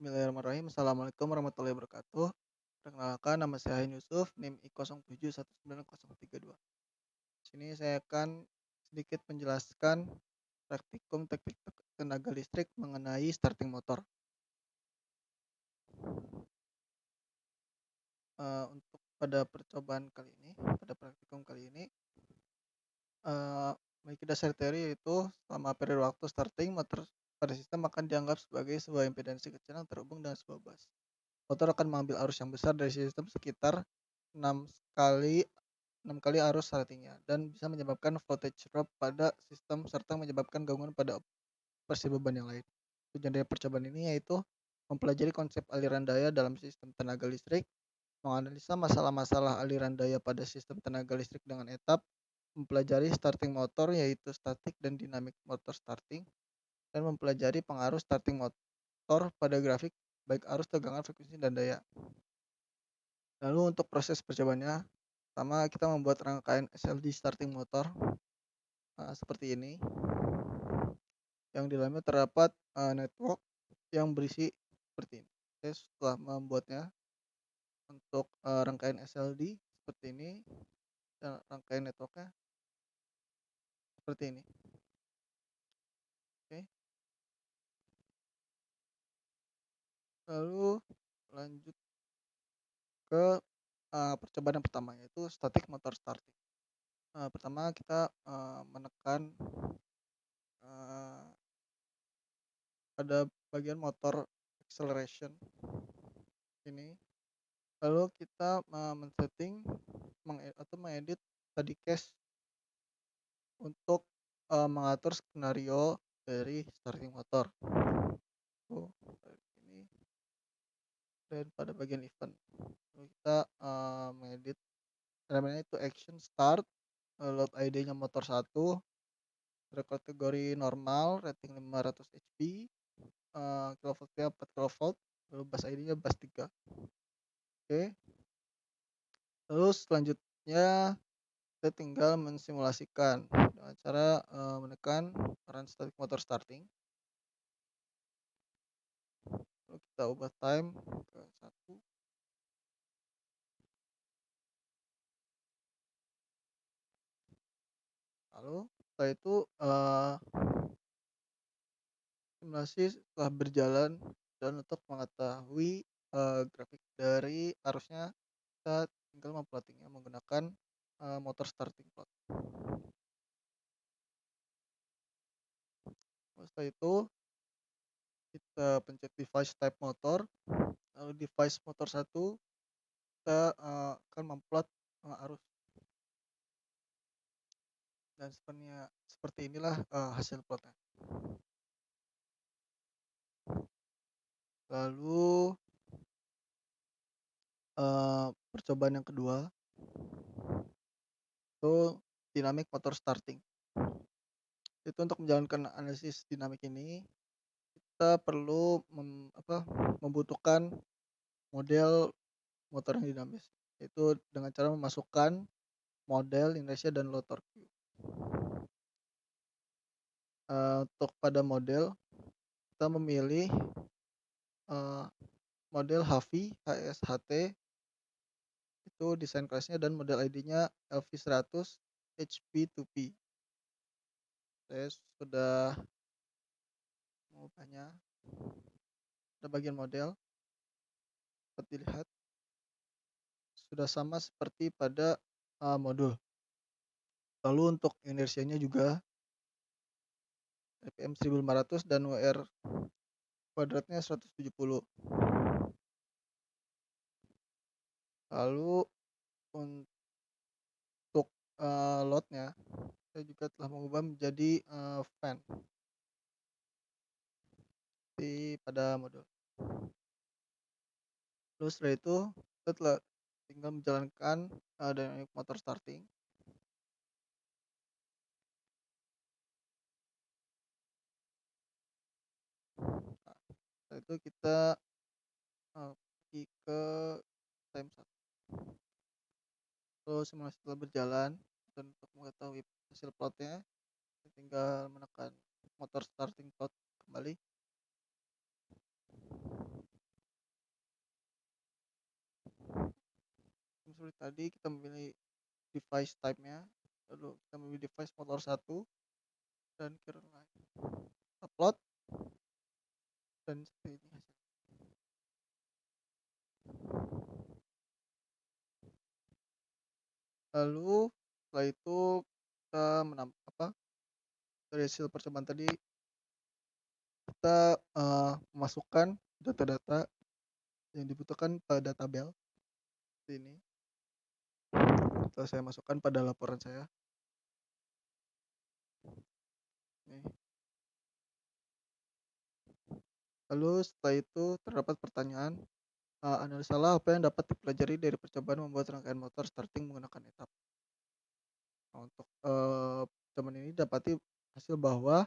Bismillahirrahmanirrahim. Assalamualaikum warahmatullahi wabarakatuh. Perkenalkan, nama saya Ain Yusuf, NIM I07191032. Di sini saya akan sedikit menjelaskan praktikum teknik tenaga listrik mengenai starting motor. Untuk pada percobaan kali ini, pada praktikum kali ini, memiliki dasar teori yaitu selama periode waktu starting motor pada sistem akan dianggap sebagai sebuah impedansi kecil yang terhubung dengan sebuah bus. Motor akan mengambil arus yang besar dari sistem sekitar 6 kali 6 kali arus startingnya dan bisa menyebabkan voltage drop pada sistem serta menyebabkan gangguan pada operasi beban yang lain. Tujuan dari percobaan ini yaitu mempelajari konsep aliran daya dalam sistem tenaga listrik, menganalisa masalah-masalah aliran daya pada sistem tenaga listrik dengan etap, mempelajari starting motor yaitu statik dan dinamik motor starting, dan mempelajari pengaruh starting motor pada grafik baik arus, tegangan, frekuensi, dan daya. Lalu untuk proses percobaannya, pertama kita membuat rangkaian SLD starting motor seperti ini, yang di dalamnya terdapat network yang berisi seperti ini. Oke, setelah membuatnya untuk rangkaian SLD seperti ini dan rangkaian networknya seperti ini. Oke, lalu lanjut ke percobaan yang pertama yaitu static motor starting. Pertama kita menekan pada bagian motor acceleration ini, lalu kita men-setting atau mengedit tadi case untuk mengatur skenario dari starting motor. Tuh, ini dan pada bagian event. Lalu kita mengedit namanya itu action start, load ID-nya motor 1, kategori normal, rating 500 HP, kilovoltnya 4 kilovolt, lalu bus ID-nya bus 3. Oke. Lalu selanjutnya kita tinggal mensimulasikan dengan cara menekan run static motor starting. Lalu kita ubah time ke 1. Lalu setelah itu simulasi setelah berjalan dan untuk mengetahui grafik dari arusnya, kita tinggal memplottingnya menggunakan motor starting plot. Setelah itu kita pencet device type motor, lalu device motor 1 kita akan memplot arus. Dan seperti inilah hasil plotnya. Lalu percobaan yang kedua itu dinamik motor starting. Itu untuk menjalankan analisis dinamik ini kita perlu membutuhkan model motor yang dinamis, yaitu dengan cara memasukkan model inersia dan load torque. Untuk pada model kita memilih model HV HSHT, itu desain kelasnya dan model ID-nya LV100 HP2P. Saya sudah mengubahnya. Pada bagian model dapat dilihat sudah sama seperti pada modul. Lalu untuk inersianya juga RPM 1500 dan WR kuadratnya 170. Lalu untuk load-nya saya juga telah mengubah menjadi fan pada modul. Lalu setelah itu kita telah tinggal menjalankan dynamic motor starting. Nah, setelah itu kita pergi ke time 1. Terus simulasi telah berjalan dan untuk mengetahui hasil plotnya tinggal menekan motor starting plot kembali. seperti tadi kita memilih device type-nya, lalu kita memilih device motor satu dan kira upload dan seperti ini hasilnya. Lalu setelah itu kita dari hasil percobaan tadi kita, memasukkan data-data yang dibutuhkan pada tabel ini. Setelah saya masukkan pada laporan saya, nih. Lalu setelah itu terdapat pertanyaan, analisalah apa yang dapat dipelajari dari percobaan membuat rangkaian motor starting menggunakan etap. Nah, untuk, percobaan ini dapati hasil bahwa,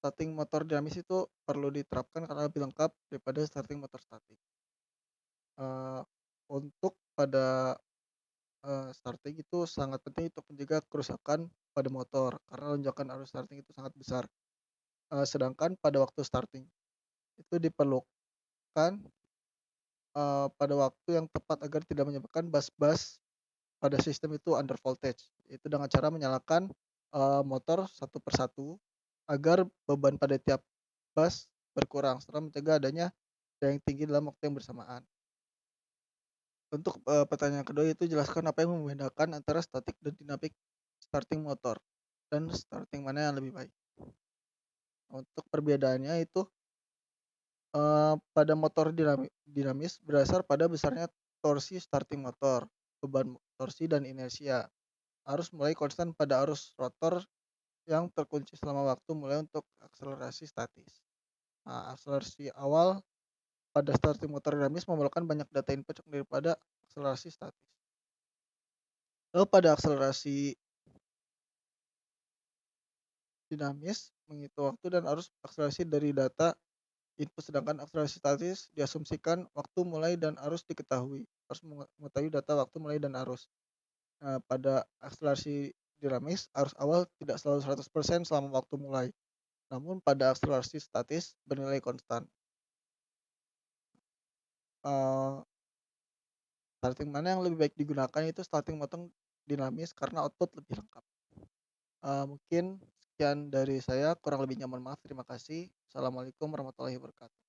starting motor dinamis itu perlu diterapkan karena lebih lengkap daripada starting motor statik. Eee, untuk pada, starting itu sangat penting untuk mencegah kerusakan pada motor karena lonjakan arus starting itu sangat besar, sedangkan pada waktu starting itu diperlukan, pada waktu yang tepat agar tidak menyebabkan bus-bus pada sistem itu under voltage. Itu dengan cara menyalakan, motor satu persatu agar beban pada tiap bus berkurang serta mencegah adanya daya yang tinggi dalam waktu yang bersamaan. Untuk, pertanyaan kedua itu jelaskan apa yang membedakan antara statik dan dinamik starting motor dan starting mana yang lebih baik. Untuk perbedaannya itu, pada motor dinamis berdasar pada besarnya torsi starting motor, beban torsi dan inersia. Arus mulai konstan pada arus rotor yang terkunci selama waktu mulai untuk akselerasi statis. Nah, akselerasi awal pada starting motor dinamis memerlukan banyak data input daripada akselerasi statis. Lalu pada akselerasi dinamis menghitung waktu dan arus akselerasi dari data input, sedangkan akselerasi statis diasumsikan waktu mulai dan arus diketahui. Harus mengetahui data waktu mulai dan arus. Pada akselerasi dinamis, arus awal tidak selalu 100% selama waktu mulai. Namun pada akselerasi statis bernilai konstan. Eee, Starting mana yang lebih baik digunakan itu starting motor dinamis karena output lebih lengkap. Mungkin sekian dari saya, kurang lebihnya mohon maaf. Terima kasih. Assalamualaikum warahmatullahi wabarakatuh.